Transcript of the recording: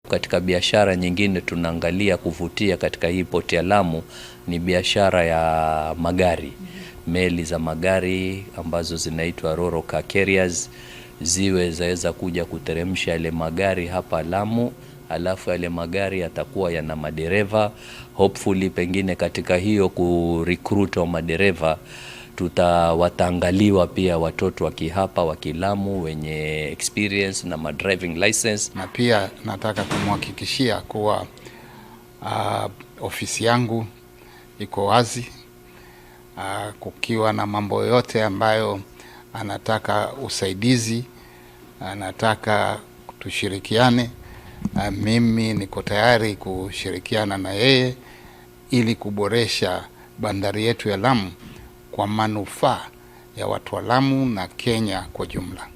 Katika biashara nyingine tunaangalia kuvutia katika hii port ya Lamu ni biashara ya magari. Meli za magari ambazo zinaitwa Ro-Ro car carriers zaweza kuja kuteremsha yale magari hapa Lamu, alafu yale magari yatakuwa yana madereva. Hopefully pengine katika hiyo kurecruit wa madereva wataangaliwa pia watoto wakihapa wakilamu wenye experience na driving license. Na pia nataka kumhakikishia kuwa ofisi yangu iko wazi, kukiwa na mambo yote ambayo anataka usaidizi, anataka tushirikiane, mimi niko tayari kushirikiana na yeye ili kuboresha bandari yetu ya Lamu kwa manufaa ya watu wa Lamu na Kenya kwa jumla.